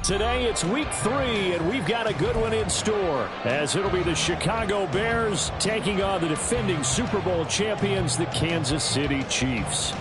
today. It's week 3, and we've got a good one in store, as it'll be the Chicago Bears taking on the defending Super Bowl champions, the Kansas City Chiefs.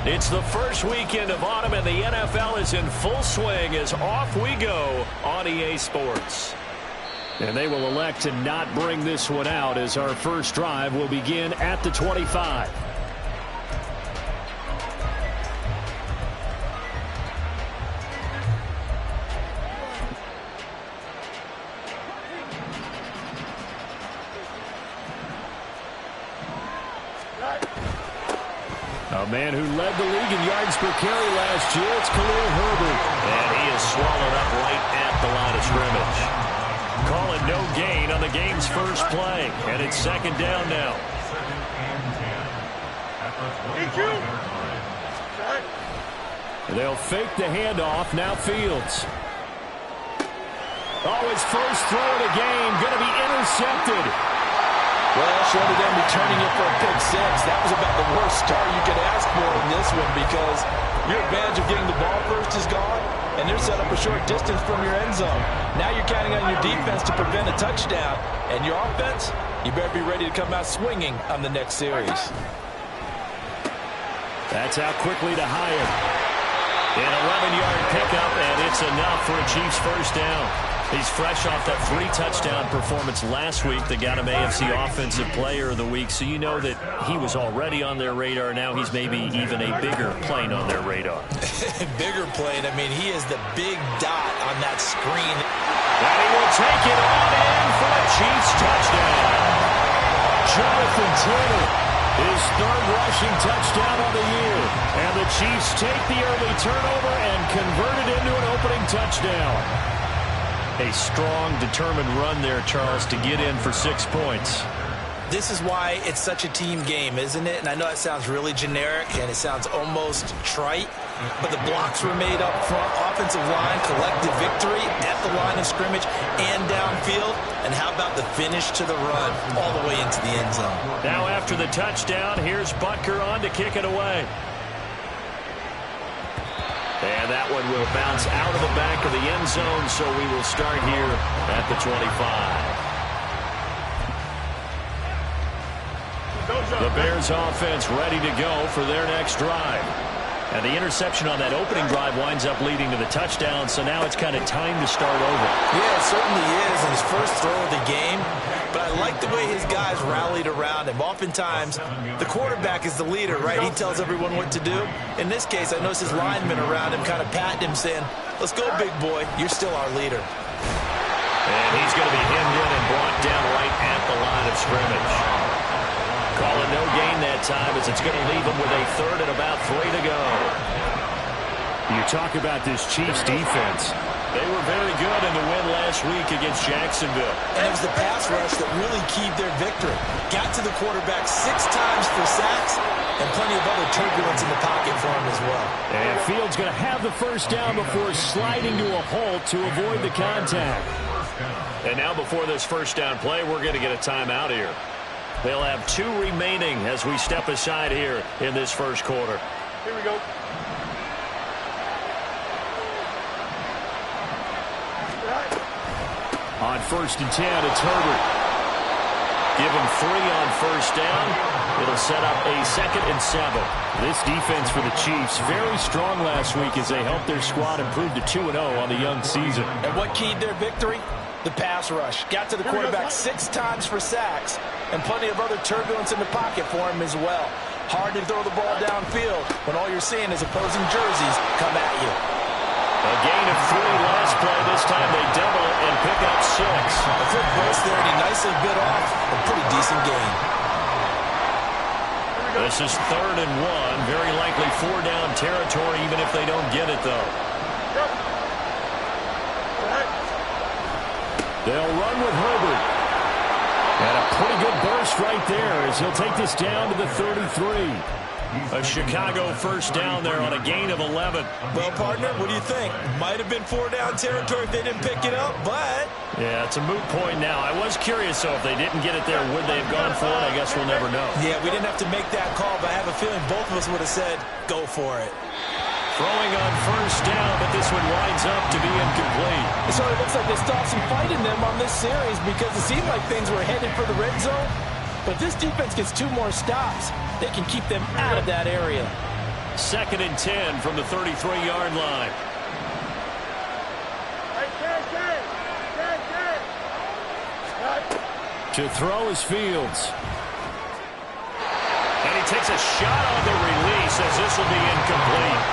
It's the first weekend of autumn, and the NFL is in full swing as off we go on EA Sports. And they will elect to not bring this one out, as our first drive will begin at the 25. A man who led the league in yards per carry last year, it's Khalil Herbert. And he is swallowed up right at the line of scrimmage. Calling no gain on the game's first play. And it's second down now. They'll fake the handoff. Now Fields. Oh, his first throw of the game going to be intercepted. Well, short of them returning it for a pick six, that was about the worst start you could ask for in this one, because your advantage of getting the ball first is gone, and they're set up a short distance from your end zone. Now you're counting on your defense to prevent a touchdown, and your offense, you better be ready to come out swinging on the next series. That's out quickly to Hyatt. An 11-yard pickup, and it's enough for a Chiefs first down. He's fresh off that 3-touchdown performance last week that got him AFC Offensive Player of the Week, so you know that he was already on their radar. Now he's maybe even a bigger plane on their radar. Bigger plane. I mean, he is the big dot on that screen. And he will take it on in for a Chiefs touchdown. Jonathan Taylor, his third rushing touchdown on the year. And the Chiefs take the early turnover and convert it into an opening touchdown. A strong, determined run there, Charles, to get in for 6 points. This is why it's such a team game, isn't it? And I know it sounds really generic and it sounds almost trite, but the blocks were made up front, offensive line, collective victory at the line of scrimmage and downfield. And how about the finish to the run all the way into the end zone? Now after the touchdown, here's Butker on to kick it away. And that one will bounce out of the back of the end zone, so we will start here at the 25. The Bears offense ready to go for their next drive. And the interception on that opening drive winds up leading to the touchdown, so now it's kind of time to start over. Yeah, it certainly is, and his first throw of the game. But I like the way his guys rallied around him. Oftentimes, the quarterback is the leader, right? He tells everyone what to do. In this case, I noticed his linemen around him kind of patting him, saying, "Let's go, big boy. You're still our leader." And he's going to be hemmed in and brought down right at the line of scrimmage. Calling no gain that time, as it's going to leave him with a third and about 3 to go. You talk about this Chiefs defense. They were very good in the win last week against Jacksonville. And it was the pass rush that really keyed their victory. Got to the quarterback 6 times for sacks, and plenty of other turbulence in the pocket for him as well. And Fields going to have the first down before sliding to a halt to avoid the contact. And now before this first down play, we're going to get a timeout here. They'll have 2 remaining as we step aside here in this first quarter. Here we go. On 1st and 10, it's Herbert. Give him 3 on first down. It'll set up a 2nd and 7. This defense for the Chiefs, very strong last week as they helped their squad improve to 2-0 on the young season. And what keyed their victory? The pass rush. Got to the quarterback 6 times for sacks, and plenty of other turbulence in the pocket for him as well. Hard to throw the ball downfield when all you're seeing is opposing jerseys come at you. A gain of 3 last play. This time they double it and pick up 6. A quick burst there, and he nicely bit off a pretty decent gain. This is 3rd and 1. Very likely 4-down territory, even if they don't get it, though. They'll run with Herbert. And a pretty good burst right there as he'll take this down to the 33. A Chicago first down there on a gain of 11. Well, partner, what do you think? Might have been 4-down territory if they didn't pick it up, but... Yeah, it's a moot point now. I was curious, though, if they didn't get it there, would they have gone for it? I guess we'll never know. Yeah, we didn't have to make that call, but I have a feeling both of us would have said, go for it. Throwing on first down, but this one winds up to be incomplete. It sort of looks like they stopped some fight in them on this series because it seemed like things were headed for the red zone. But this defense gets 2 more stops. They can keep them out of that area. 2nd and 10 from the 33-yard line. To throw is Fields. And he takes a shot on the release as this will be incomplete.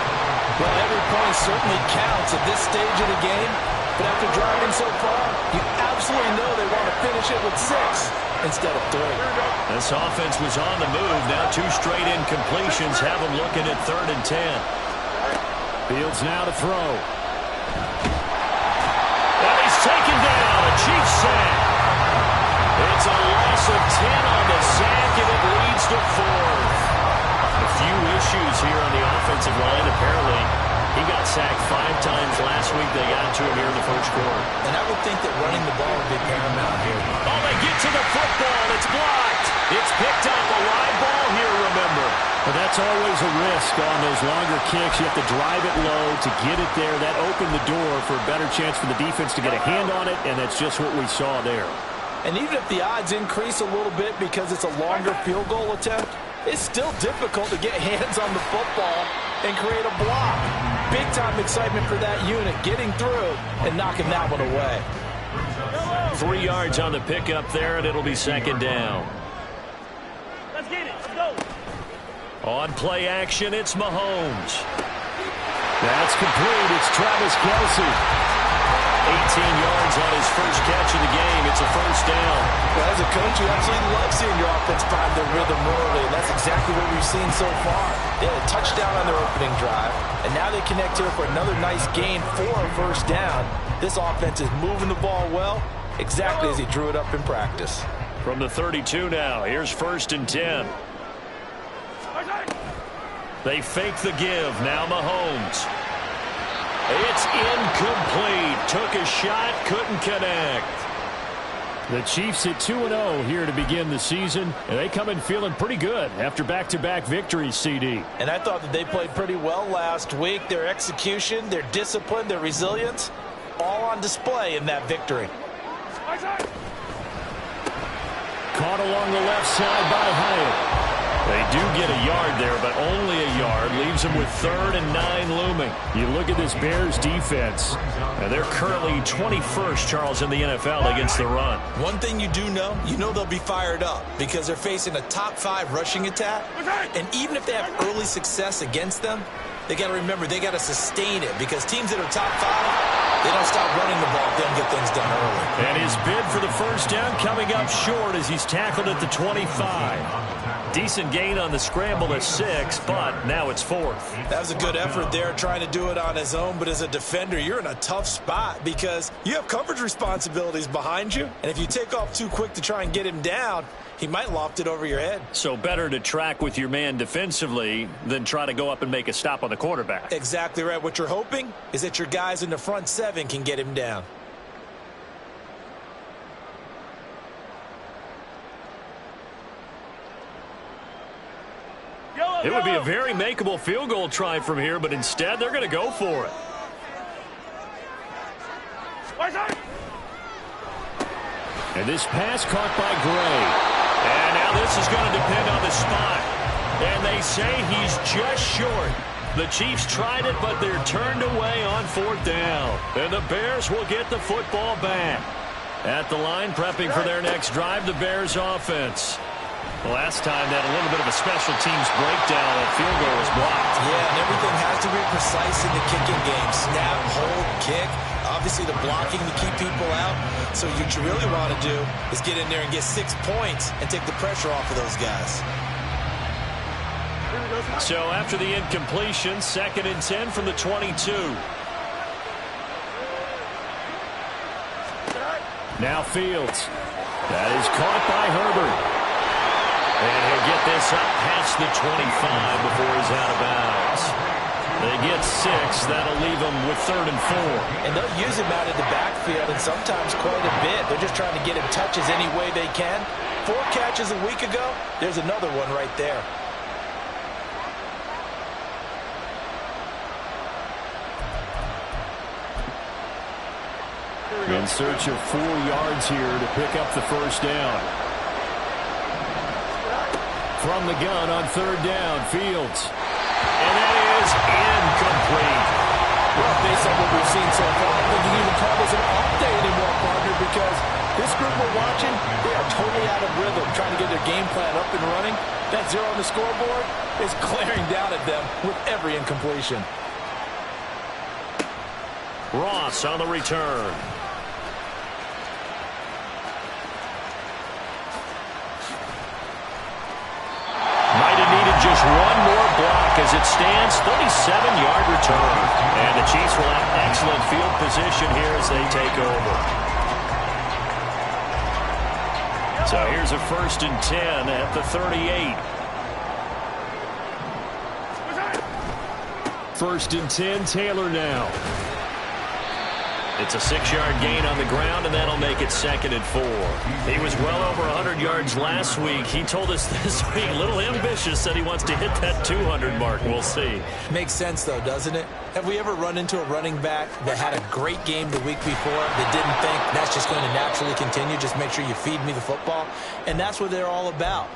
Well, every point certainly counts at this stage of the game. But after driving so far, you absolutely know they want to finish it with 6 instead of 3. This offense was on the move. Now 2 straight incompletions have them looking at 3rd and 10. Fields now to throw. And he's taken down. A Chiefs sack. It's a loss of 10 on the sack, and it leads to 4th. A few issues here on the offensive line. Apparently, he got sacked 5 times last week. They got to him here in the first quarter. And I would think that running the ball would be paramount here. Oh, they get to the football. It's blocked. It's picked up. A live ball here, remember. But that's always a risk on those longer kicks. You have to drive it low to get it there. That opened the door for a better chance for the defense to get a hand on it, and that's just what we saw there. And even if the odds increase a little bit because it's a longer field goal attempt, it's still difficult to get hands on the football and create a block. Big-time excitement for that unit, getting through and knocking that one away. 3 yards on the pickup there, and it'll be 2nd down. Let's get it. Let's go. On play action, it's Mahomes. That's complete. It's Travis Kelce. 18 yards on his first catch of the game. It's a first down. Well, as a coach, you absolutely love seeing your offense find their rhythm early, and that's exactly what we've seen so far. They had a touchdown on their opening drive, and now they connect here for another nice gain for a first down. This offense is moving the ball well, exactly as he drew it up in practice. From the 32 now, here's 1st and 10. They fake the give. Now Mahomes. It's incomplete. Took a shot, couldn't connect. The Chiefs at 2-0 here to begin the season, and they come in feeling pretty good after back-to-back victories, CD. And I thought that they played pretty well last week. Their execution, their discipline, their resilience, all on display in that victory. Caught along the left side by Hyatt. They do get a yard there, but only a yard. Leaves them with 3rd and 9 looming. You look at this Bears defense. And they're currently 21st, Charles, in the NFL against the run. One thing you do know, they'll be fired up because they're facing a top 5 rushing attack. And even if they have early success against them, they got to remember they got to sustain it because teams that are top 5, they don't stop running the ball if they don't get things done early. And his bid for the first down coming up short as he's tackled at the 25. Decent gain on the scramble to 6, but now it's 4th. That was a good effort there trying to do it on his own, but as a defender, you're in a tough spot because you have coverage responsibilities behind you, and if you take off too quick to try and get him down, he might loft it over your head. So better to track with your man defensively than try to go up and make a stop on the quarterback. Exactly right. What you're hoping is that your guys in the front 7 can get him down. It would be a very makeable field goal try from here, but instead they're going to go for it. And this pass caught by Gray. And now this is going to depend on the spot. And they say he's just short. The Chiefs tried it, but they're turned away on 4th down. And the Bears will get the football back. At the line, prepping for their next drive, the Bears offense. Last time, they had a little bit of a special teams breakdown. That field goal was blocked. Yeah, and everything has to be precise in the kicking game. Snap, hold, kick. Obviously, the blocking to keep people out. So what you really want to do is get in there and get 6 points and take the pressure off of those guys. So after the incompletion, 2nd and 10 from the 22. Now Fields. That is caught by Herbert. And he'll get this up past the 25 before he's out of bounds. They get 6. That'll leave them with 3rd and 4. And they'll use him out of the backfield, and sometimes quite a bit. They're just trying to get him touches any way they can. 4 catches a week ago. There's another one right there. In search of 4 yards here to pick up the first down. From the gun on 3rd down, Fields. And that is incomplete. Well, based on what we've seen so far, I think you can even call this an off day anymore, partner, because this group we're watching, they are totally out of rhythm, trying to get their game plan up and running. That 0 on the scoreboard is glaring down at them with every incompletion. Ross on the return. Might have needed just one more block as it stands, 37-yard return. And the Chiefs will have excellent field position here as they take over. So here's a 1st and 10 at the 38. 1st and 10, Taylor now. It's a 6-yard gain on the ground, and that'll make it 2nd and 4. He was well over 100 yards last week. He told us this week, a little ambitious, said he wants to hit that 200 mark. We'll see. Makes sense, though, doesn't it? Have we ever run into a running back that had a great game the week before that didn't think that's just going to naturally continue? Just make sure you feed me the football. And that's what they're all about.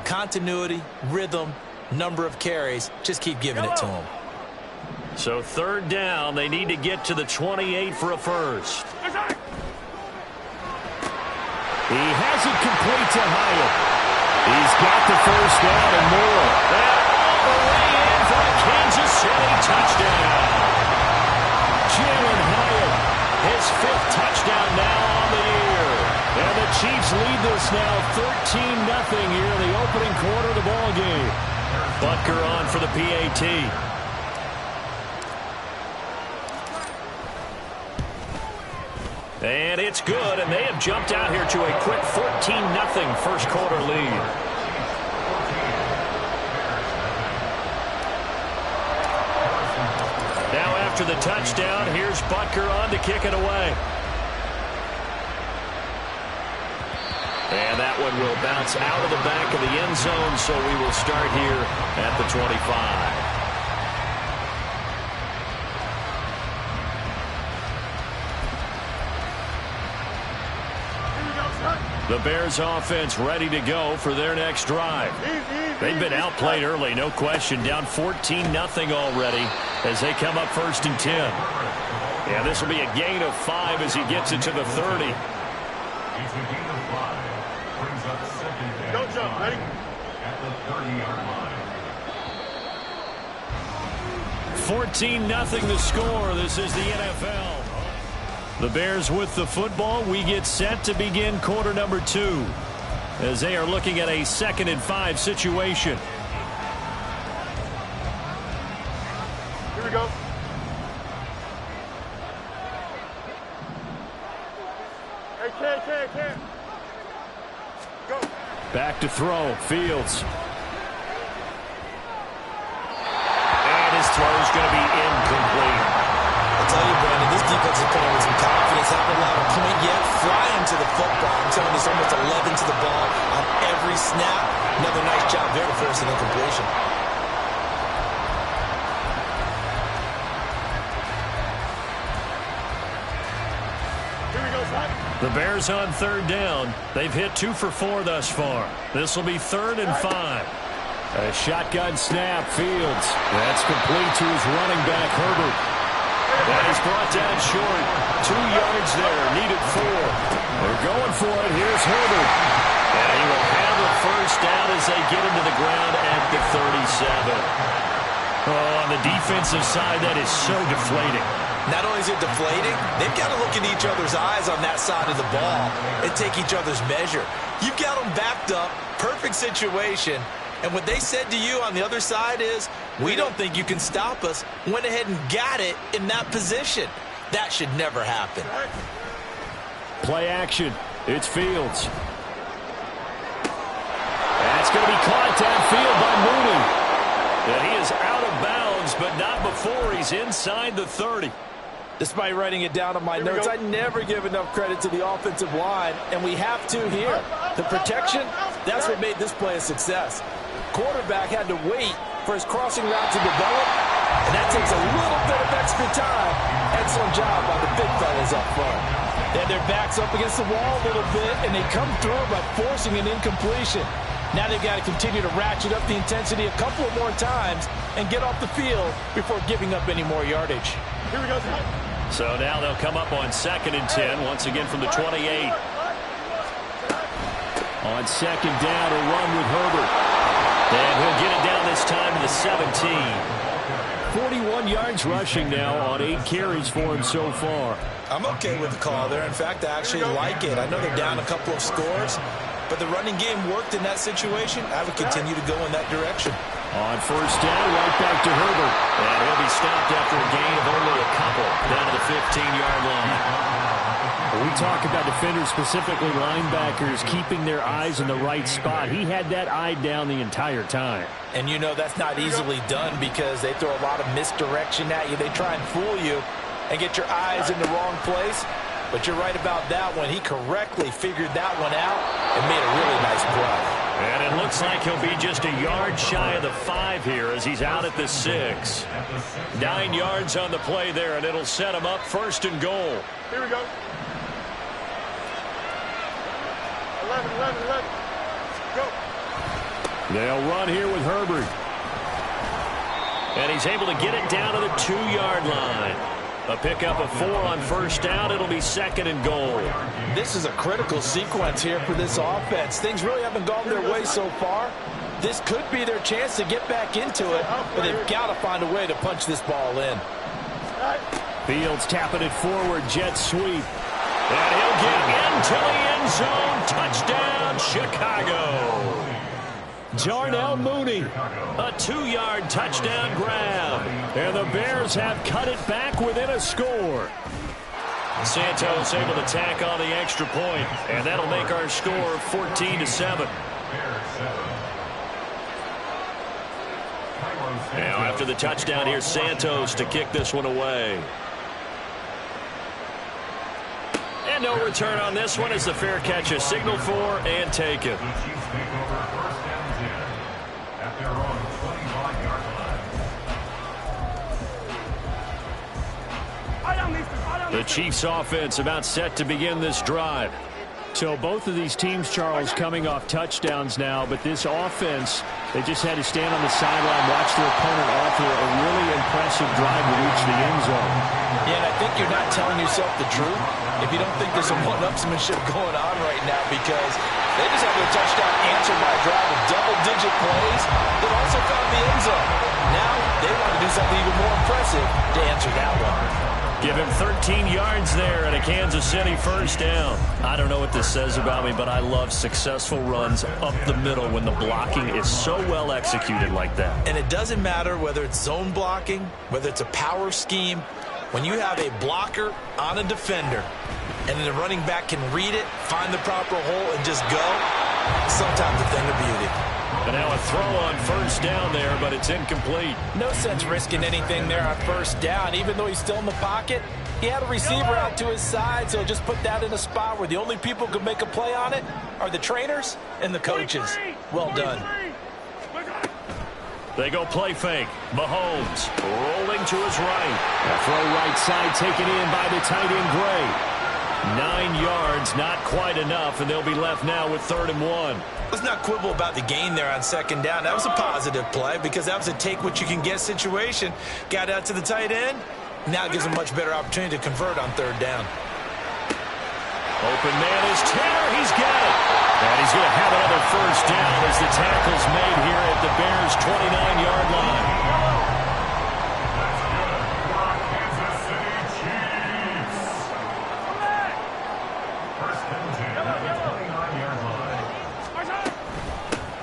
Continuity, rhythm, number of carries. Just keep giving it to them. So 3rd down, they need to get to the 28 for a first. He has it complete to Hyatt. He's got the first down and more. And all the way in for a Kansas City touchdown. Jalen Hyatt, his 5th touchdown now on the year. And the Chiefs lead this now 13-0 here in the opening quarter of the ball game. Butker on for the PAT. And it's good, and they have jumped out here to a quick 14-0 first quarter lead. Now after the touchdown, here's Butker on to kick it away. And that one will bounce out of the back of the end zone, so we will start here at the 25. The Bears offense ready to go for their next drive. They've been outplayed early, no question. Down 14-0 already as they come up 1st and 10. Yeah, this will be a gain of 5 as he gets it to the 30. It's a gain of 5. Brings up 2nd down. Don't jump, ready? At the 30-yard line. 14-0 the score. This is the NFL. The Bears with the football. We get set to begin quarter number 2 as they are looking at a 2nd and 5 situation. Here we go. Hey, Ken. Go. Back to throw. Fields. And his throw is going to be incomplete. I'll tell you, Brandon, this defense is playing with some confidence. Haven't allowed a point yet. Flying to the football. I'm telling you, it's almost 11 to the ball on every snap. Another nice job there to force an incompletion. Here we go, son. The Bears on 3rd down. They've hit 2 for 4 thus far. This will be 3rd and 5. A shotgun snap. Fields. That's complete to his running back, Herbert. That is brought down short. 2 yards there. Needed 4. They're going for it. Here's Herbert. And he will have a first down as they get into the ground at the 37. Oh, on the defensive side, that is so deflating. Not only is it deflating, they've got to look in each other's eyes on that side of the ball and take each other's measure. You've got them backed up, perfect situation, And what they said to you on the other side is, we don't think you can stop us. Went ahead and got it in that position. That should never happen. Play action. It's Fields. That's going to be caught downfield by Mooney. And he is out of bounds, but not before he's inside the 30. Despite writing it down on my notes, I never give enough credit to the offensive line, and we have to here. The protection, that's what made this play a success. Quarterback had to wait for his crossing route to develop, and that takes a little bit of extra time. Excellent job by the big fellas up front. They had their backs up against the wall a little bit, and they come through by forcing an incompletion. Now they've got to continue to ratchet up the intensity a couple of more times and get off the field before giving up any more yardage. Here we go. So now they'll come up on 2nd and 10, once again from the 28. On 2nd down, a run with Herbert. And he'll get it down this time to the 17. 41 yards rushing now on 8 carries for him so far. I'm okay with the call there. In fact, I actually like it. I know they're down a couple of scores, but the running game worked in that situation. I would continue to go in that direction. On 1st down, right back to Herbert. And he'll be stopped after a gain of only a couple down to the 15-yard line. We talk about defenders, specifically linebackers, keeping their eyes in the right spot. He had that eye down the entire time. And you know that's not easily done because they throw a lot of misdirection at you. They try and fool you and get your eyes in the wrong place. But you're right about that one. He correctly figured that one out and made a really nice play. And it looks like he'll be just a yard shy of the 5 here as he's out at the 6. 9 yards on the play there, and it'll set him up 1st and goal. Here we go. 11. Go. They'll run here with Herbert. And he's able to get it down to the 2-yard line. A pickup of 4 on 1st down. It'll be 2nd and goal. This is a critical sequence here for this offense. Things really haven't gone their way so far. This could be their chance to get back into it, but they've got to find a way to punch this ball in. Fields tapping it forward, jet sweep. And he'll get into the end zone. Touchdown, Chicago. Darnell Mooney, a 2-yard touchdown grab. And the Bears have cut it back within a score. Santos able to tack on the extra point, and that'll make our score 14-7. Now after the touchdown, here's Santos to kick this one away. And no return on this one as the fair catch is signaled for and taken. The Chiefs offense about set to begin this drive. So both of these teams, Charles, coming off touchdowns now, but this offense, they just had to stand on the sideline, watch their opponent offer a really impressive drive to reach the end zone. Yeah, and I think you're not telling yourself the truth if you don't think there's some one-upsmanship going on right now, because they just have their touchdown answered by a drive of double-digit plays that also found the end zone. Now they want to do something even more impressive to answer that one. Give him 13 yards there and a Kansas City 1st down. I don't know what this says about me, but I love successful runs up the middle when the blocking is so well executed like that. And it doesn't matter whether it's zone blocking, whether it's a power scheme. When you have a blocker on a defender and the running back can read it, find the proper hole, and just go, sometimes a thing of beauty. And now a throw on 1st down there, but it's incomplete. No sense risking anything there on 1st down. Even though he's still in the pocket, he had a receiver out to his side, so just put that in a spot where the only people who can make a play on it are the trainers and the coaches. Well done. They go play fake. Mahomes rolling to his right. A throw right side taken in by the tight end Gray. 9 yards, not quite enough, and they'll be left now with 3rd and 1. Let's not quibble about the gain there on 2nd down. That was a positive play because that was a take-what-you-can-get situation. Got out to the tight end. Now it gives him a much better opportunity to convert on 3rd down. Open man is Taylor. He's got it. And he's going to have another 1st down as the tackle's made here at the Bears' 29-yard line.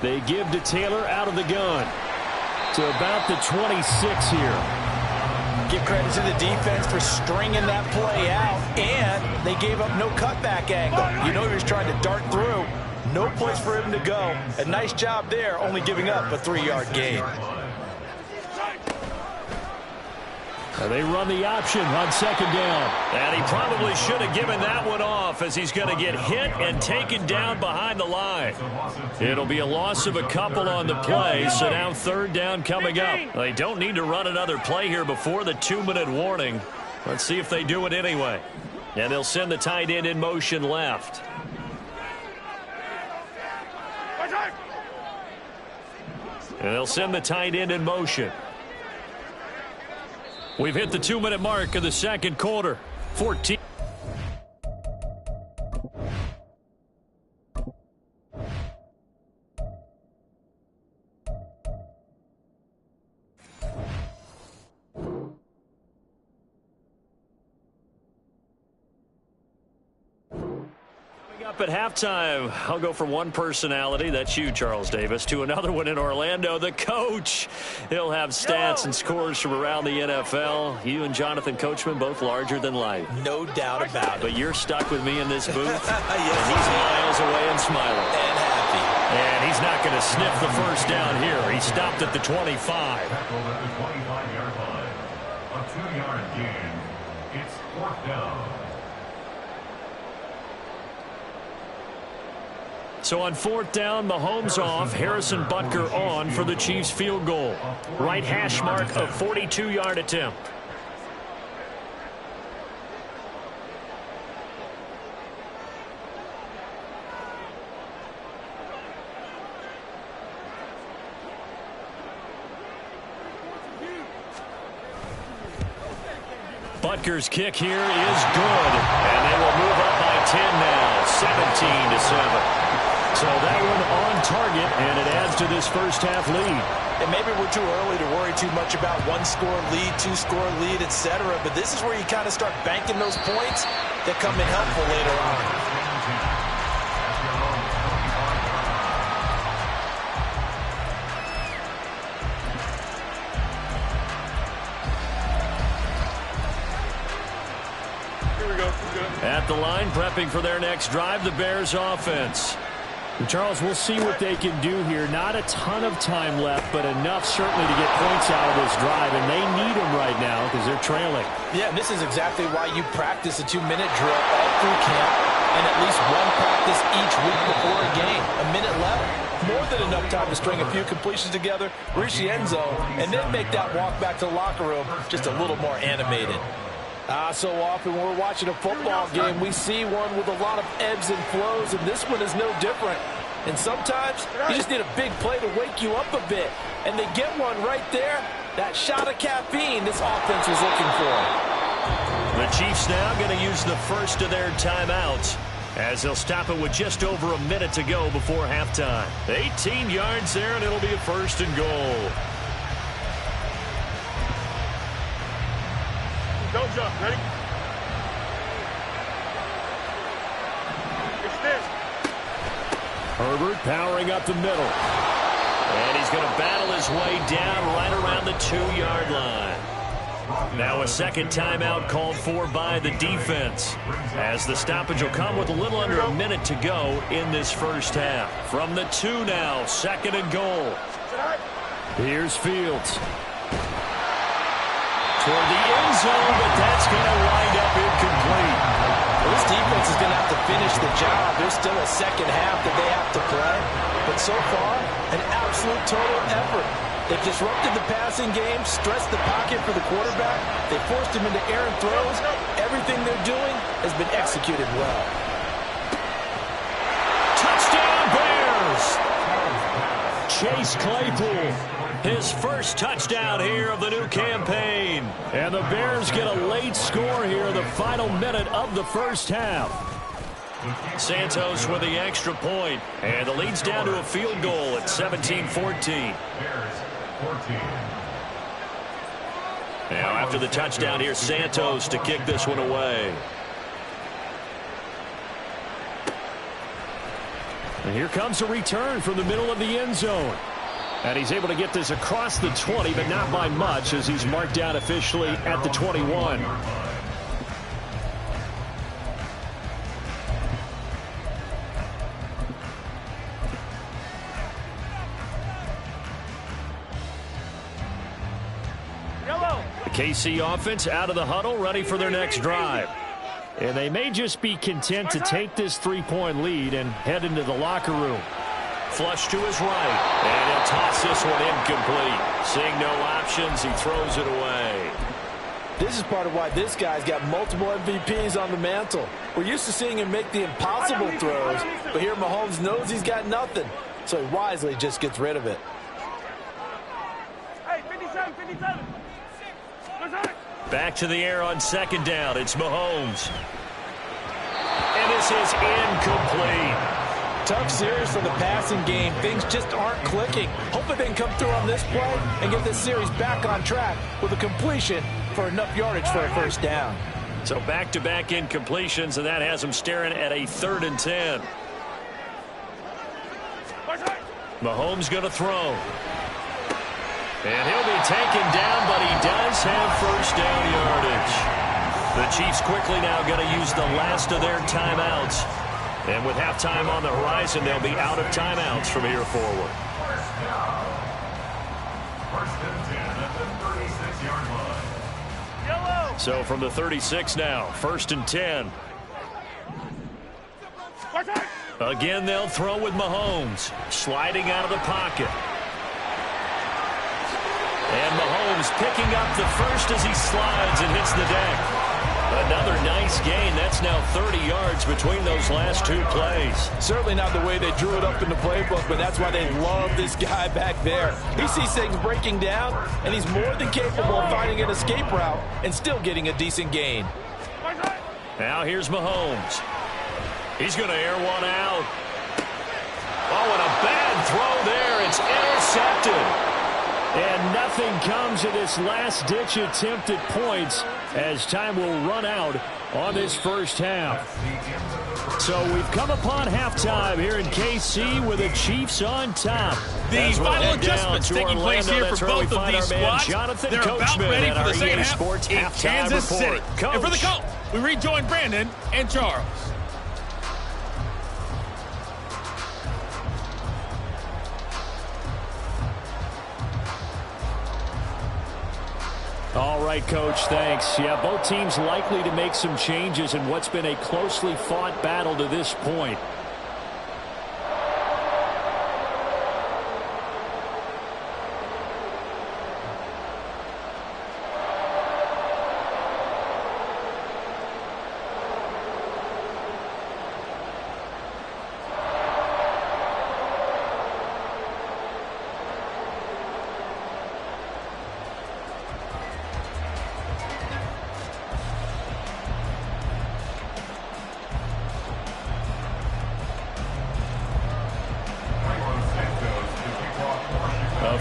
They give to Taylor out of the gun. To about the 26 here. Give credit to the defense for stringing that play out, and they gave up no cutback angle. You know he was trying to dart through. No place for him to go. A nice job there, only giving up a 3-yard gain. They run the option on second down. And he probably should have given that one off, as he's going to get hit and taken down behind the line. It'll be a loss of a couple on the play, so now third down coming up. They don't need to run another play here before the 2-minute warning. Let's see if they do it anyway. And they'll send the tight end in motion left. And they'll send the tight end in motion. We've hit the 2-minute mark of the second quarter. 14. Up at halftime, I'll go from one personality, that's you, Charles Davis, to another one in Orlando, the coach. He'll have stats and scores from around the NFL. You and Jonathan Coachman, both larger than life. No doubt about it. But you're stuck with me in this booth, yes, and he's miles away and smiling. And happy. And he's not going to sniff the first down here. He stopped at the 25. Tackled at the 25-yard line. A 2-yard gain. It's 4th down. So on 4th down, Mahomes off, Harrison Butker on for the Chiefs field goal. Right hash mark of 42-yard attempt. Butker's kick here is good, and they will move up by 10 now, 17-7. So that one on target, and it adds to this first half lead. And maybe we're too early to worry too much about 1-score lead, 2-score lead, etc. But this is where you kind of start banking those points that come in helpful later on. Here we go. At the line, prepping for their next drive, the Bears offense. And Charles, we'll see what they can do here. Not a ton of time left, but enough certainly to get points out of this drive, and they need them right now because they're trailing. Yeah, and this is exactly why you practice a 2-minute drill all through camp and at least one practice each week before a game. A minute left, more than enough time to string a few completions together, reach the end zone, and then make that walk back to the locker room just a little more animated. So often when we're watching a football game, we see one with a lot of ebbs and flows, and this one is no different. And sometimes you just need a big play to wake you up a bit. And they get one right there. That shot of caffeine this offense was looking for. The Chiefs now going to use the first of their timeouts, as they'll stop it with just over a minute to go before halftime. 18 yards there, and it'll be a 1st and goal. Don't jump. Ready? Herbert powering up the middle. And he's going to battle his way down right around the 2-yard line. Now a second timeout called for by the defense, as the stoppage will come with a little under a minute to go in this first half. From the 2 now, 2nd and goal. Here's Fields. Toward the end zone, but that's going to wind up incomplete. Well, this defense is going to have to finish the job. There's still a second half that they have to play. But so far, an absolute total effort. They've disrupted the passing game, stressed the pocket for the quarterback. They forced him into errant throws. Everything they're doing has been executed well. Touchdown, Bears! Chase Claypool, his first touchdown here of the new campaign. And the Bears get a late score here in the final minute of the first half. Santos with the extra point, and the lead's down to a field goal at 17-14. Now after the touchdown here, Santos to kick this one away. And here comes a return from the middle of the end zone. And he's able to get this across the 20, but not by much, as he's marked down officially at the 21. The KC offense out of the huddle, ready for their next drive. And they may just be content to take this 3-point lead and head into the locker room. Flush to his right, and he'll toss this one incomplete. Seeing no options, he throws it away. This is part of why this guy's got multiple MVPs on the mantle. We're used to seeing him make the impossible throws, but here Mahomes knows he's got nothing, so he wisely just gets rid of it. Hey, 57, 57. Back to the air on second down. It's Mahomes. And this is incomplete. Tough series for the passing game. Things just aren't clicking. Hoping they can come through on this play and get this series back on track with a completion for enough yardage for a first down. So back-to-back incompletions, and that has him staring at a 3rd and 10. Mahomes going to throw. And he'll be taken down, but he does have first down yardage. The Chiefs quickly now going to use the last of their timeouts. And with halftime on the horizon, they'll be out of timeouts from here forward. First and 10 at the 36-yard line. So from the 36 now, 1st and 10. Again, they'll throw with Mahomes, sliding out of the pocket. And Mahomes picking up the first as he slides and hits the deck. Another nice gain. That's now 30 yards between those last 2 plays. Certainly not the way they drew it up in the playbook, but that's why they love this guy back there. He sees things breaking down, and he's more than capable of finding an escape route and still getting a decent gain. Now here's Mahomes. He's going to air one out. Oh, and a bad throw there. It's intercepted. And nothing comes of this last-ditch attempt at points as time will run out on this first half. So we've come upon halftime here in KC with the Chiefs on top. The final adjustments taking place here for both of these squads. They're about ready for the second half in Kansas City. And for the Colts, we rejoin Brandon and Charles. All right, Coach, thanks. Yeah, both teams likely to make some changes in what's been a closely fought battle to this point.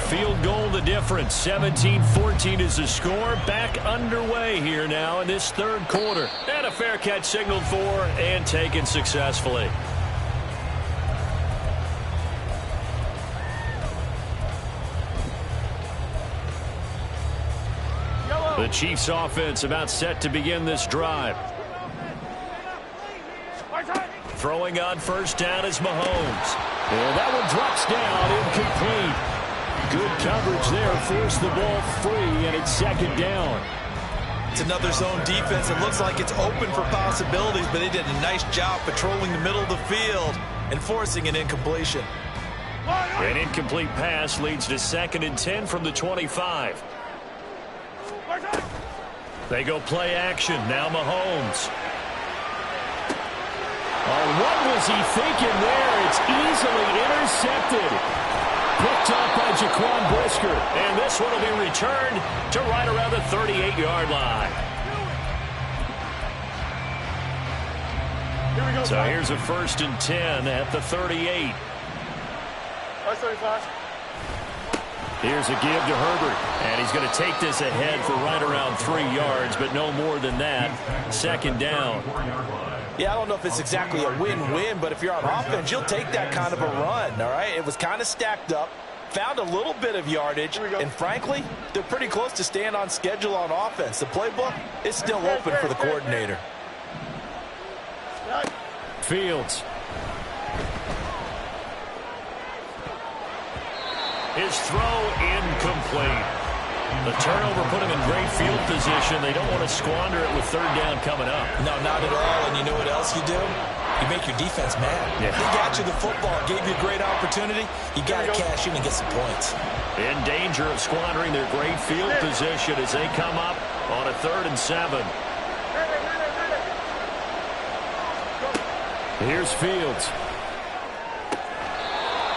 Field goal the difference. 17-14 is the score. Back underway here now in this 3rd quarter. And a fair catch signaled for and taken successfully. The Chiefs offense about set to begin this drive. Throwing on first down is Mahomes. And that one drops down, incomplete. Good coverage there, forced the ball free, and it's 2nd down. It's another zone defense. It looks like it's open for possibilities, but they did a nice job patrolling the middle of the field and forcing an incompletion. An incomplete pass leads to 2nd and 10 from the 25. They go play action. Now Mahomes. Oh, what was he thinking there? It's easily intercepted. Picked up by Jaquan Brisker. And this one will be returned to right around the 38-yard line. Here we go. So here's a 1st and 10 at the 38. Here's a give to Herbert. And he's going to take this ahead for right around 3 yards, but no more than that. 2nd down. Yeah, I don't know if it's exactly a win-win, but if you're on offense, you'll take that kind of a run, all right? It was kind of stacked up, found a little bit of yardage, and frankly, they're pretty close to staying on schedule on offense. The playbook is still open for the coordinator. Fields. His throw incomplete. The turnover put him in great field position. They don't want to squander it with third down coming up. No, not at all. And you know what else you do? You make your defense mad. Yeah. They got you the football, gave you a great opportunity. You got to cash in and get some points. In danger of squandering their great field position as they come up on a 3rd and 7. Here's Fields.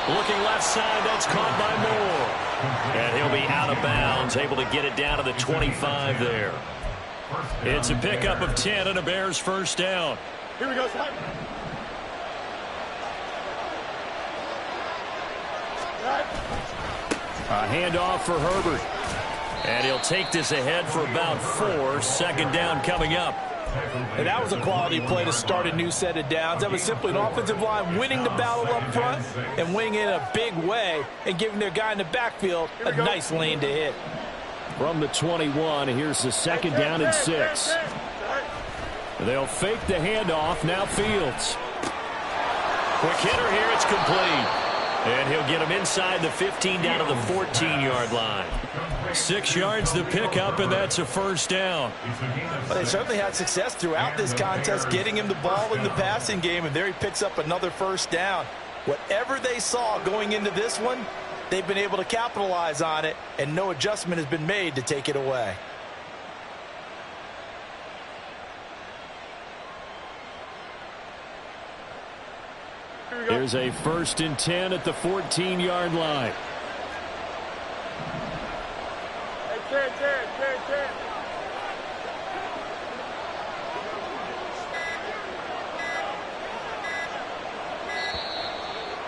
Looking left side, that's caught by Moore. And he'll be out of bounds, able to get it down to the 25 there. It's a pickup of 10 and a Bears first down. Here we go, Slide. A handoff for Herbert. And he'll take this ahead for about 4. Second down coming up. And that was a quality play to start a new set of downs. That was simply an offensive line winning the battle up front and winning it in a big way and giving their guy in the backfield a nice lane to hit. From the 21, here's the second down and 6. They'll fake the handoff. Now Fields. Quick hitter here. It's complete. And he'll get him inside the 15 down to the 14-yard line. 6 yards to pick up, and that's a first down. Well, they certainly had success throughout this contest getting him the ball in the passing game, and there he picks up another first down. Whatever they saw going into this one, they've been able to capitalize on it, and no adjustment has been made to take it away. Here's a 1st and 10 at the 14-yard line.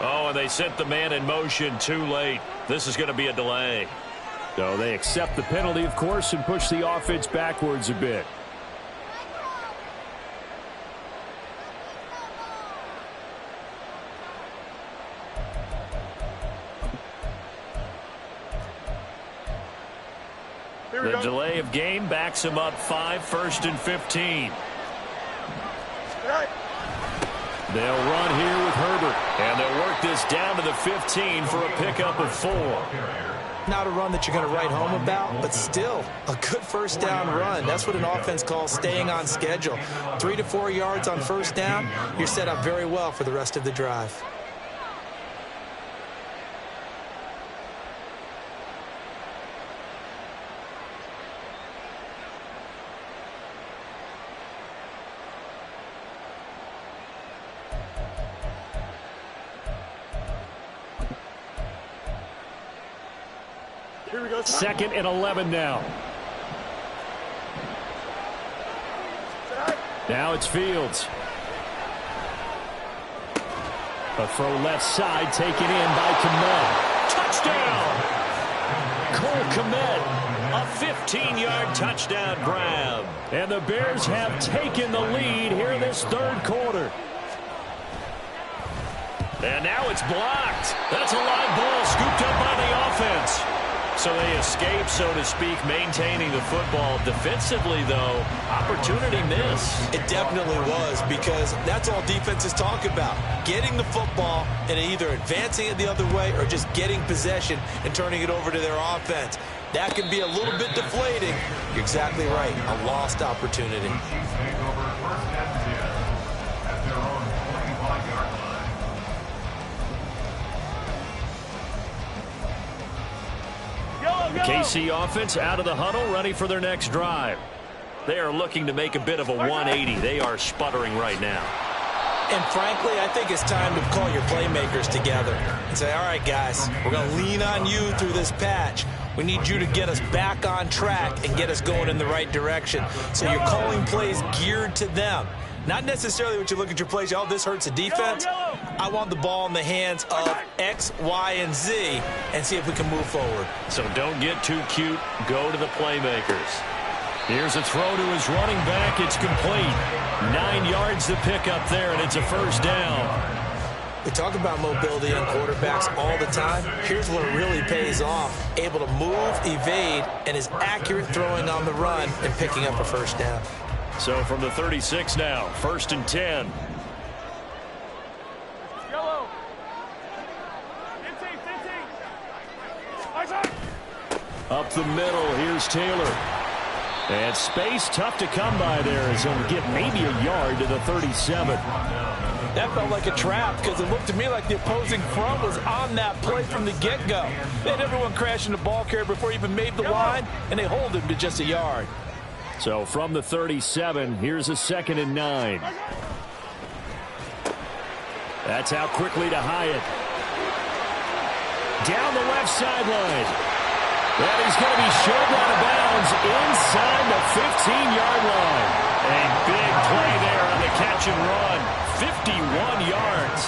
Oh, and they sent the man in motion too late. This is going to be a delay. So they accept the penalty, of course, and push the offense backwards a bit. The delay of game backs him up 5, 1st and 15. They'll run here with Herbert, and they'll work this down to the 15 for a pickup of 4. Not a run that you're going to write home about, but still a good first down run. That's what an offense calls staying on schedule. 3 to 4 yards on first down, you're set up very well for the rest of the drive. Here we go. 2nd and 11 now. Now it's Fields. A throw left side taken in by Kmet. Touchdown! Cole Kmet, a 15-yard touchdown grab. And the Bears have taken the lead here in this 3rd quarter. And now it's blocked. That's a live ball scooped up by the offense. So they escape, so to speak, maintaining the football. Defensively, though, opportunity miss. It definitely was, because that's all defenses talk about. Getting the football and either advancing it the other way or just getting possession and turning it over to their offense. That can be a little bit deflating. You're exactly right. A lost opportunity. The KC offense out of the huddle, ready for their next drive. They are looking to make a bit of a 180. They are sputtering right now. And frankly, I think it's time to call your playmakers together and say, all right, guys, we're going to lean on you through this patch. We need you to get us back on track and get us going in the right direction. So you're calling plays geared to them. Not necessarily what you look at your plays, oh, this hurts the defense. I want the ball in the hands of X, Y, and Z and see if we can move forward. So don't get too cute. Go to the playmakers. Here's a throw to his running back. It's complete. 9 yards to pick up there, and it's a first down. We talk about mobility in quarterbacks all the time. Here's where it really pays off. Able to move, evade, and is accurate throwing on the run and picking up a first down. So from the 36 now, 1st and 10. Yellow. Up the middle, here's Taylor. And space tough to come by there as he'll get maybe a yard to the 37. That felt like a trap because it looked to me like the opposing front was on that play from the get-go. They had everyone crashing the ball carrier before he even made the line, and they hold him to just a yard. So from the 37, here's a 2nd and 9. That's out quickly to Hyatt. Down the left sideline. And he's going to be shoved out of bounds inside the 15-yard line. A big play there on the catch and run. 51 yards.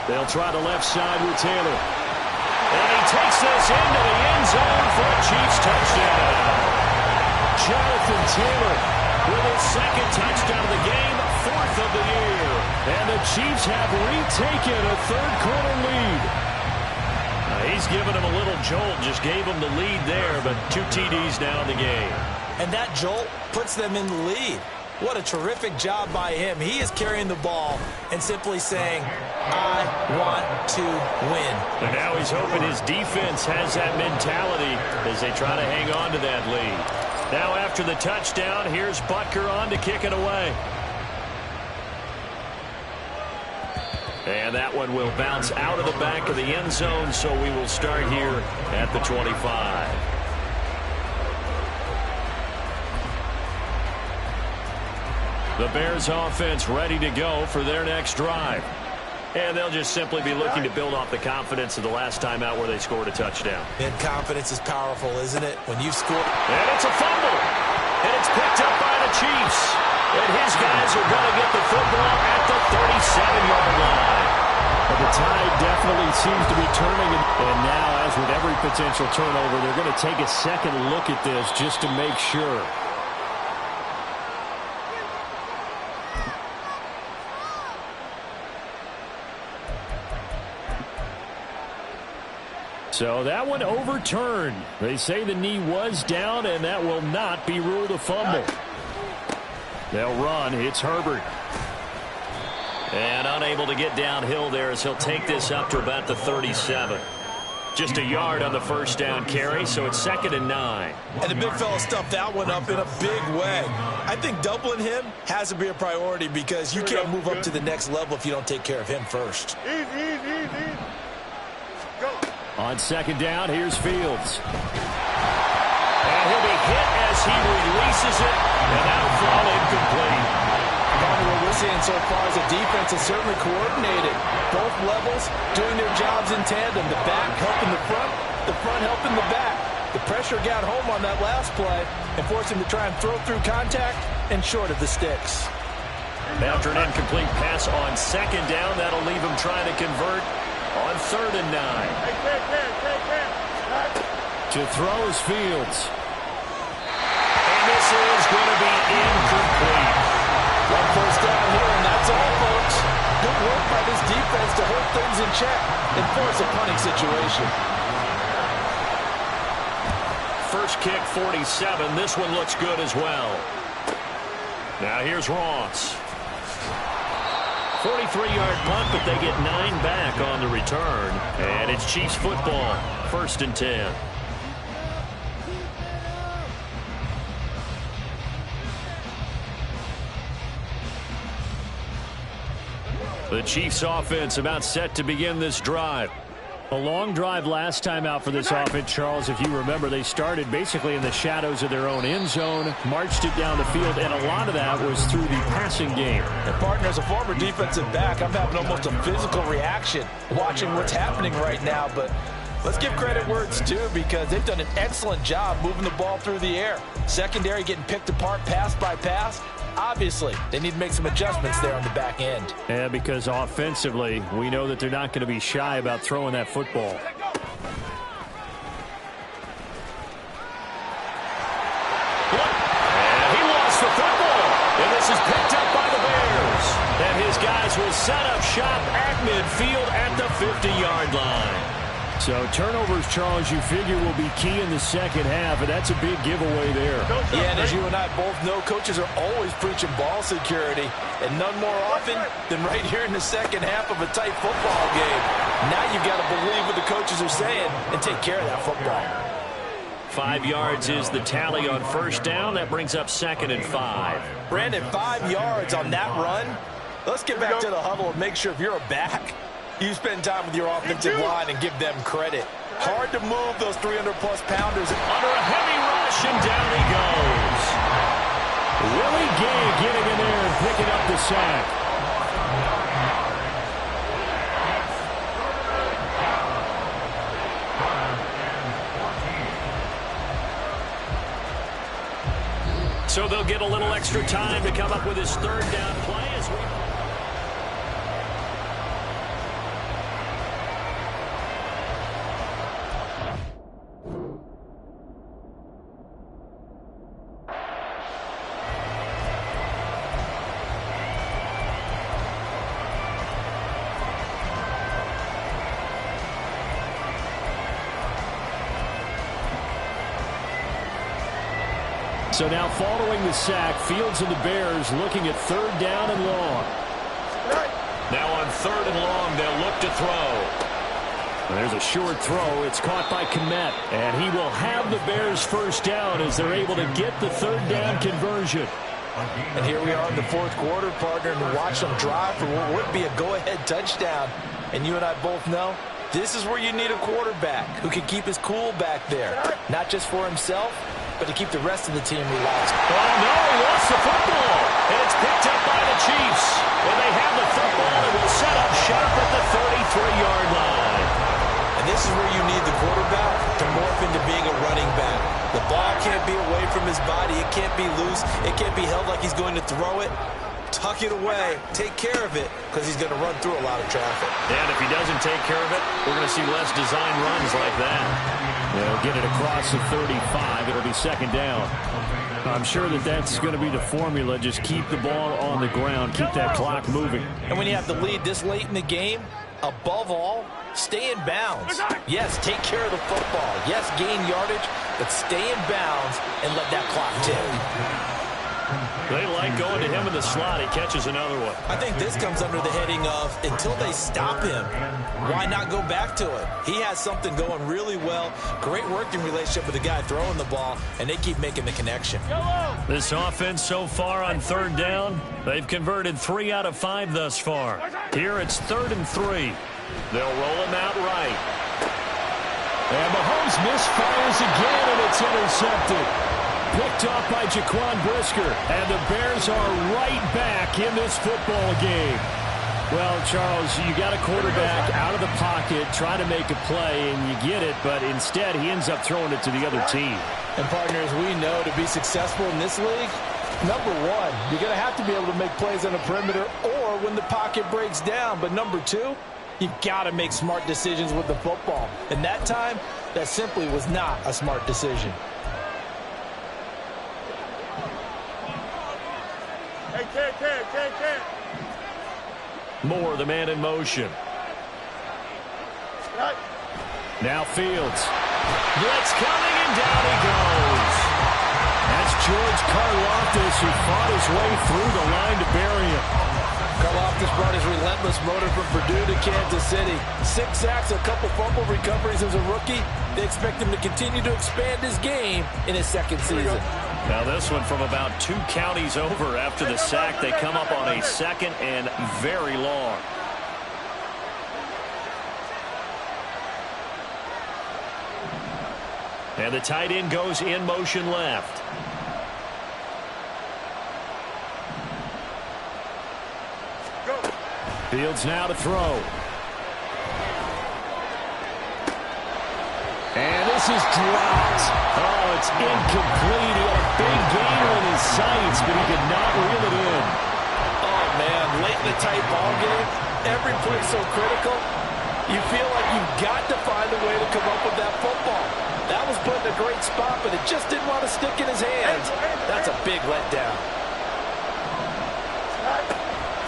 They'll try the left side with Taylor. And he takes this into the end zone for a Chiefs touchdown. Jonathan Taylor with his 2nd touchdown of the game, 4th of the year. And the Chiefs have retaken a 3rd-quarter lead. He's given him a little jolt, just gave him the lead there, but 2 TDs now in the game. And that jolt puts them in the lead. What a terrific job by him. He is carrying the ball and simply saying, I want to win. And now he's hoping his defense has that mentality as they try to hang on to that lead. Now after the touchdown, here's Butker on to kick it away. And that one will bounce out of the back of the end zone, so we will start here at the 25. The Bears offense ready to go for their next drive. And they'll just simply be looking to build off the confidence of the last time out where they scored a touchdown. And confidence is powerful, isn't it? When you've scored. And it's a fumble. And it's picked up by the Chiefs. And his guys are going to get the football at the 37-yard line. But the tide definitely seems to be turning. And now, as with every potential turnover, they're going to take a second look at this just to make sure. So that one overturned. They say the knee was down, and that will not be ruled a fumble. They'll run. It's Herbert. And unable to get downhill there as he'll take this up to about the 37. Just a yard on the first down carry, so it's 2nd and 9. And the big fella stuffed that one up in a big way. I think doubling him has to be a priority because you can't move up to the next level if you don't take care of him first. Easy. Go. On 2nd down, here's Fields. And he'll be hit as he releases it, and that'll fall incomplete. What we're seeing so far is the defense is certainly coordinated. Both levels doing their jobs in tandem. The back helping the front helping the back. The pressure got home on that last play and forced him to try and throw through contact and short of the sticks. After an incomplete pass on 2nd down, that'll leave him trying to convert on 3rd and 9. To throw is Fields. And this is going to be incomplete. One first down here, and that's all, folks. Good work by this defense to hold things in check and force a punting situation. First kick, 47. This one looks good as well. Now here's Ross. 43-yard punt, but they get 9 back on the return. And it's Chiefs football, 1st and 10. The Chiefs offense about set to begin this drive. A long drive last time out for this offense, Charles. If you remember, they started basically in the shadows of their own end zone, marched it down the field, and a lot of that was through the passing game. And partner, as a former defensive back, I'm having almost a physical reaction watching what's happening right now. But let's give credit where it's due because they've done an excellent job moving the ball through the air. Secondary getting picked apart pass by pass. Obviously, they need to make some adjustments there on the back end. Yeah, because offensively, we know that they're not going to be shy about throwing that football. will set up shop at midfield at the 50-yard line. So turnovers, Charles, you figure will be key in the second half, and that's a big giveaway there. Yeah, and as you and I both know, coaches are always preaching ball security, and none more often than right here in the second half of a tight football game. Now you've got to believe what the coaches are saying and take care of that football. 5 yards is the tally on first down. That brings up 2nd and 5. Brandon, 5 yards on that run. Let's get back to the huddle and make sure if you're a back, you spend time with your offensive line and give them credit. Hard to move those 300-plus pounders. Under a heavy rush, and down he goes. Willie Gay getting in there and picking up the sack. So they'll get a little extra time to come up with his 3rd down play as we... So now following the sack, Fields and the Bears looking at 3rd down and long. Now on 3rd and long, they'll look to throw. There's a short throw. It's caught by Kmet, and he will have the Bears 1st down as they're able to get the 3rd down conversion. And here we are in the 4th quarter, partner, and watch them drive for what would be a go-ahead touchdown. And you and I both know this is where you need a quarterback who can keep his cool back there, not just for himself, but to keep the rest of the team relaxed. Oh, no, he lost the football. And it's picked up by the Chiefs. And they have the football and will set up shop at the 33-yard line. And this is where you need the quarterback to morph into being a running back. The ball can't be away from his body. It can't be loose. It can't be held like he's going to throw it. Tuck it away. Take care of it because he's going to run through a lot of traffic. And if he doesn't take care of it, we're going to see less design runs like that. They'll get it across the 35. It'll be 2nd down. I'm sure that that's going to be the formula. Just keep the ball on the ground. Keep that clock moving. And when you have the lead this late in the game, above all, stay in bounds. Yes, take care of the football. Yes, gain yardage, but stay in bounds and let that clock tick. They like going to him in the slot. He catches another one. I think this comes under the heading of until they stop him, why not go back to it? He has something going really well. Great working relationship with the guy throwing the ball, and they keep making the connection. This offense so far on 3rd down, they've converted 3 out of 5 thus far. Here it's 3rd and 3. They'll roll him out right. And Mahomes misfires again, and it's intercepted. Picked off by Jaquan Brisker, and the Bears are right back in this football game. Well, Charles, you got a quarterback out of the pocket trying to make a play, and you get it, but instead he ends up throwing it to the other team. And partners, we know to be successful in this league, number one, you're going to have to be able to make plays on the perimeter or when the pocket breaks down. But number two, you've got to make smart decisions with the football. And that time, that simply was not a smart decision. Moore, the man in motion. Now Fields. Blitz coming, and down he goes. That's George Karlaftis, who fought his way through the line to bury him. Karlaftis brought his relentless motor from Purdue to Kansas City. 6 sacks, a couple fumble recoveries as a rookie. They expect him to continue to expand his game in his 2nd season. Now this one from about 2 counties over after the sack. They come up on a 2nd and very long. And the tight end goes in motion left. Fields now to throw. And this is dropped. Oh, it's incomplete. He had a big gainer in his sights, but he could not reel it in. Oh, man, late in the tight ball game, every play so critical, you feel like you've got to find a way to come up with that football. That was put in a great spot, but it just didn't want to stick in his hands. That's a big letdown.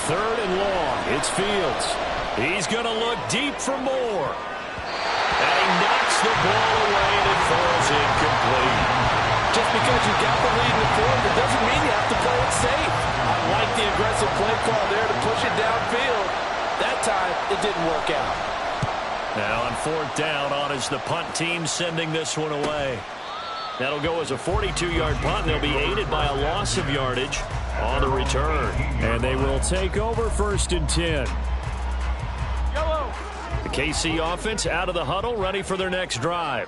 3rd and long. It's Fields. He's going to look deep for more. And he knocks the ball away, and it falls incomplete. Just because you got the lead in the fourth, it doesn't mean you have to play it safe. I like the aggressive play call there to push it downfield. That time, it didn't work out. Now on 4th down, on is the punt team sending this one away. That'll go as a 42-yard punt. They'll be aided by a loss of yardage on the return. And they will take over 1st and 10. The KC offense out of the huddle, ready for their next drive.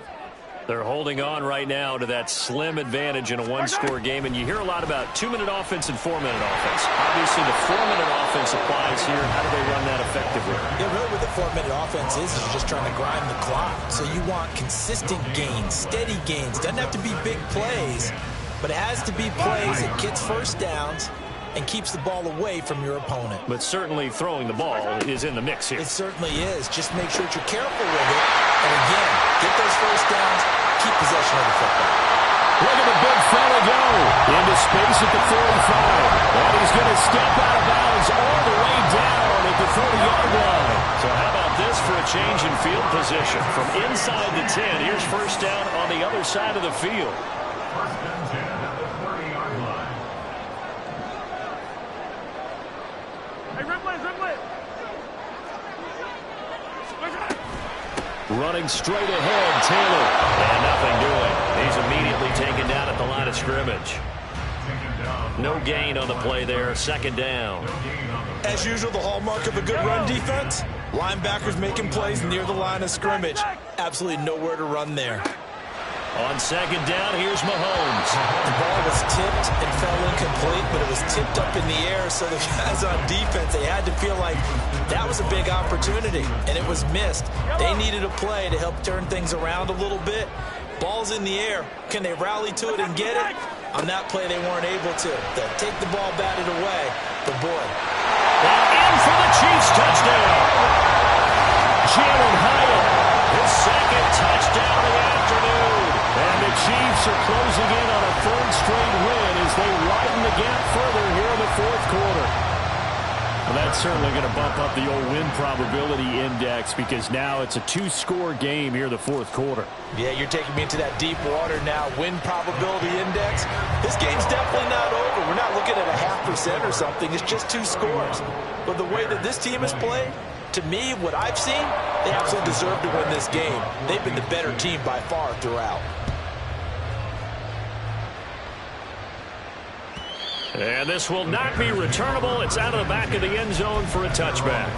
They're holding on right now to that slim advantage in a one-score game, and you hear a lot about 2-minute offense and 4-minute offense. Obviously, the 4-minute offense applies here. How do they run that effectively? Yeah, really what the 4-minute offense is just trying to grind the clock. So you want consistent gains, steady gains. Doesn't have to be big plays, but it has to be plays that gets first downs and keeps the ball away from your opponent. But certainly throwing the ball is in the mix here. It certainly is. Just make sure that you're careful with it. And again, get those first downs, keep possession of the football. Look at the big fella go into space at the 45. And he's going to step out of bounds all the way down at the 30-yard line. So how about this for a change in field position? From inside the 10, here's first down on the other side of the field. 1st and 10 at the 30-yard line. Running straight ahead, Taylor. And nothing doing. He's immediately taken down at the line of scrimmage. No gain on the play there, 2nd down. As usual, the hallmark of a good run defense, linebackers making plays near the line of scrimmage. Absolutely nowhere to run there. On 2nd down, here's Mahomes. The ball was tipped and fell incomplete, but it was tipped up in the air, so the guys on defense, they had to feel like that was a big opportunity, and it was missed. They needed a play to help turn things around a little bit. Ball's in the air. Can they rally to it and get it? On that play, they weren't able to. They take the ball, batted away. But boy. And in for the Chiefs touchdown. Jalen Hyatt, his 2nd touchdown of the afternoon. And the Chiefs are closing in on a 3rd straight win as they widen the gap further here in the 4th quarter. Well, that's certainly going to bump up the old win probability index because now it's a 2-score game here in the 4th quarter. Yeah, you're taking me into that deep water now. Win probability index. This game's definitely not over. We're not looking at a 0.5% or something. It's just 2 scores. But the way that this team has played, to me, what I've seen, they absolutely deserve to win this game. They've been the better team by far throughout. And this will not be returnable. It's out of the back of the end zone for a touchback.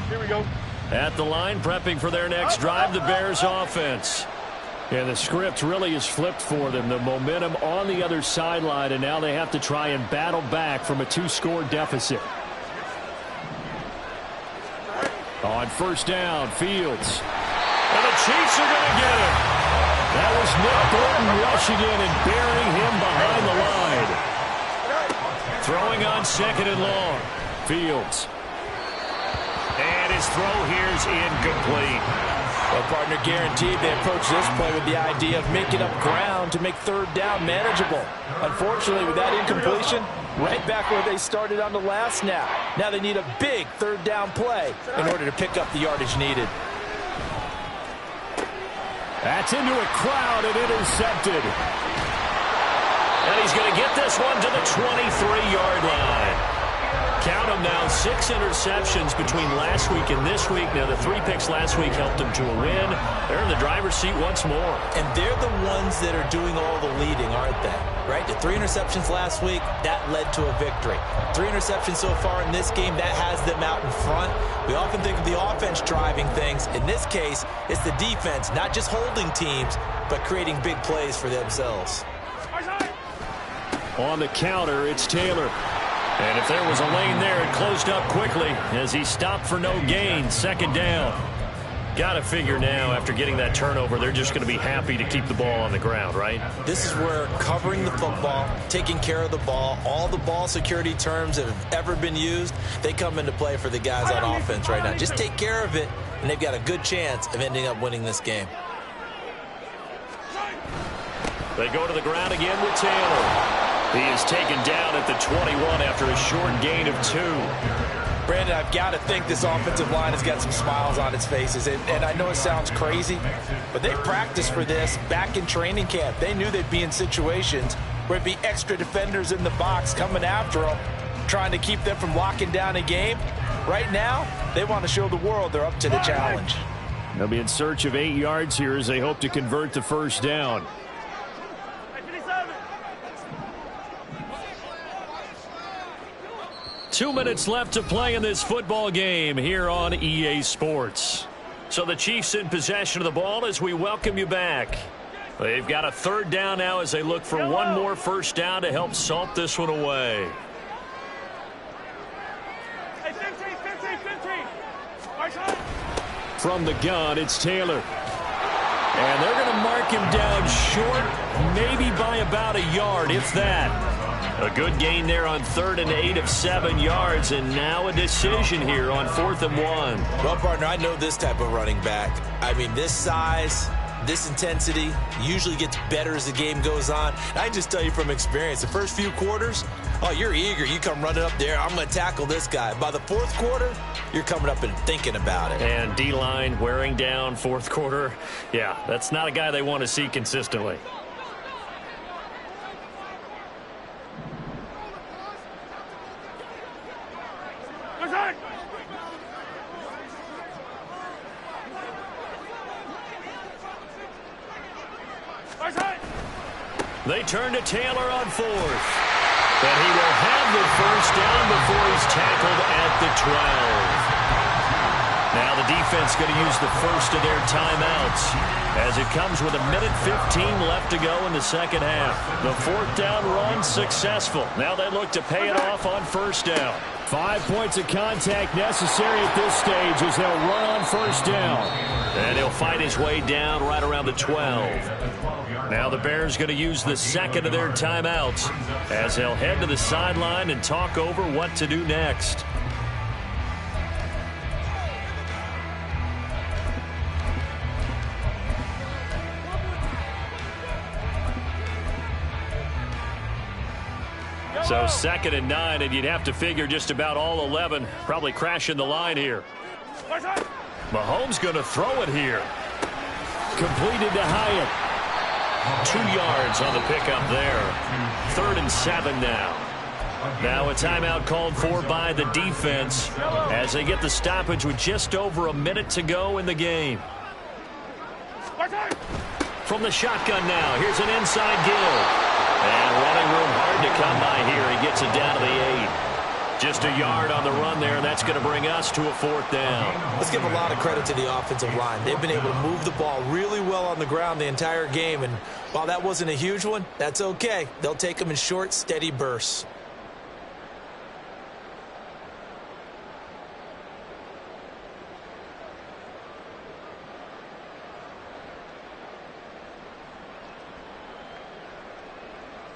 Here we go. At the line, prepping for their next drive, the Bears offense. And the script really is flipped for them. The momentum on the other sideline, and now they have to try and battle back from a 2-score deficit. On 1st down, Fields. And the Chiefs are going to get it. That was Nick Thornton rushing in and burying him behind the line. Throwing on 2nd and long. Fields. And his throw here's incomplete. Well, partner, guaranteed they approach this play with the idea of making up ground to make 3rd down manageable. Unfortunately, with that incompletion, right back where they started on the last snap. Now they need a big 3rd down play in order to pick up the yardage needed. That's into a crowd and intercepted. And he's going to get this one to the 23-yard line. Count them now, 6 interceptions between last week and this week. Now, the 3 picks last week helped them to a win. They're in the driver's seat once more. And they're the ones that are doing all the leading, aren't they? Right? The 3 interceptions last week, that led to a victory. 3 interceptions so far in this game, that has them out in front. We often think of the offense driving things. In this case, it's the defense, not just holding teams, but creating big plays for themselves. On the counter, it's Taylor. And if there was a lane there, it closed up quickly as he stopped for no gain. 2nd down. Got to figure now, after getting that turnover, they're just going to be happy to keep the ball on the ground, right? This is where covering the football, taking care of the ball, all the ball security terms that have ever been used, they come into play for the guys on offense right now. Just take care of it, and they've got a good chance of ending up winning this game. They go to the ground again with Taylor. He is taken down at the 21 after a short gain of 2. Brandon, I've got to think this offensive line has got some smiles on its faces. And I know it sounds crazy, but they practiced for this back in training camp. They knew they'd be in situations where it'd be extra defenders in the box coming after them, trying to keep them from locking down a game. Right now, they want to show the world they're up to the challenge. They'll be in search of 8 yards here as they hope to convert the first down. 2 minutes left to play in this football game here on EA Sports. So the Chiefs in possession of the ball as we welcome you back. They've got a 3rd down now as they look for one more first down to help salt this one away. From the gun, it's Taylor. And they're going to mark him down short, maybe by about a yard, if that. A good gain there on 3rd and 8 of 7 yards, and now a decision here on 4th and 1. Well, partner, I know this type of running back. I mean, this size, this intensity usually gets better as the game goes on. I can just tell you from experience, the first few quarters, oh, you're eager. You come running up there, I'm going to tackle this guy. By the 4th quarter, you're coming up and thinking about it. And D-line wearing down 4th quarter. Yeah, that's not a guy they want to see consistently. They turn to Taylor on 4th. And he will have the first down before he's tackled at the 12. Now the defense going to use the first of their timeouts as it comes with 1:15 left to go in the second half. The 4th down run successful. Now they look to pay it off on first down. 5 points of contact necessary at this stage as they'll run on first down. And he'll fight his way down right around the 12. Now the Bears going to use the second of their timeouts as they'll head to the sideline and talk over what to do next. So 2nd and 9, and you'd have to figure just about all 11 probably crashing the line here. Mahomes going to throw it here. Completed to Hyatt. 2 yards on the pickup there. 3rd and 7 now. Now a timeout called for by the defense as they get the stoppage with just over a minute to go in the game. From the shotgun now, here's an inside give. And running room hard to come by here. He gets it down to the 8. Just a yard on the run there, and that's going to bring us to a 4th down. Let's give a lot of credit to the offensive line. They've been able to move the ball really well on the ground the entire game, and while that wasn't a huge one, that's okay. They'll take them in short, steady bursts.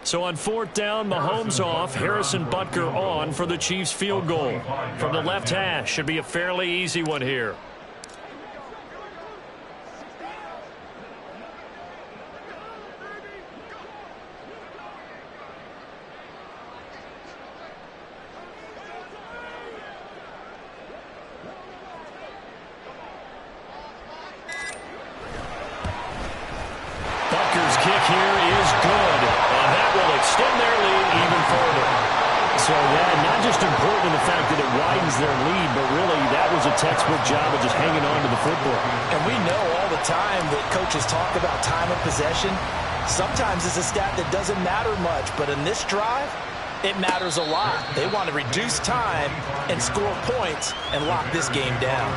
So on 4th down, Mahomes off, Harrison Butker on for the Chiefs field goal. From the left hash, should be a fairly easy one here. Butker's kick here is good. Extend their lead even further. So, yeah, not just important in the fact that it widens their lead, but really that was a textbook job of just hanging on to the football. And we know all the time that coaches talk about time of possession. Sometimes it's a stat that doesn't matter much, but in this drive, it matters a lot. They want to reduce time and score points and lock this game down.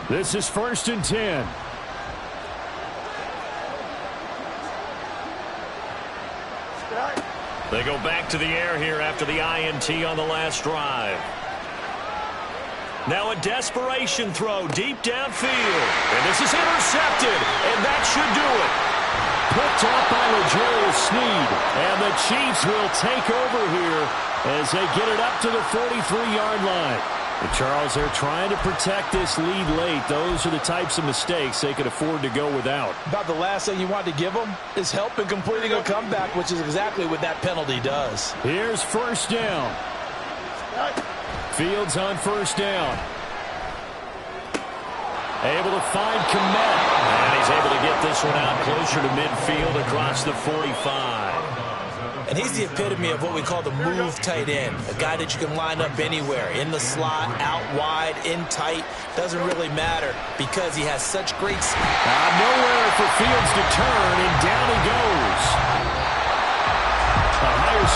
This is 1st and 10. They go back to the air here after the INT on the last drive. Now a desperation throw deep downfield. And this is intercepted, and that should do it. Picked off by LaJarius Sneed. And the Chiefs will take over here as they get it up to the 43-yard line. And Charles, they're trying to protect this lead late. Those are the types of mistakes they could afford to go without. About the last thing you want to give them is help in completing a comeback, which is exactly what that penalty does. Here's 1st down. Fields on 1st down. Able to find Kmet. And he's able to get this one out closer to midfield across the 45. And he's the epitome of what we call the move tight end. A guy that you can line up anywhere. In the slot, out wide, in tight. Doesn't really matter because he has such great speed. Nowhere for Fields to turn, and down he goes. A higher score.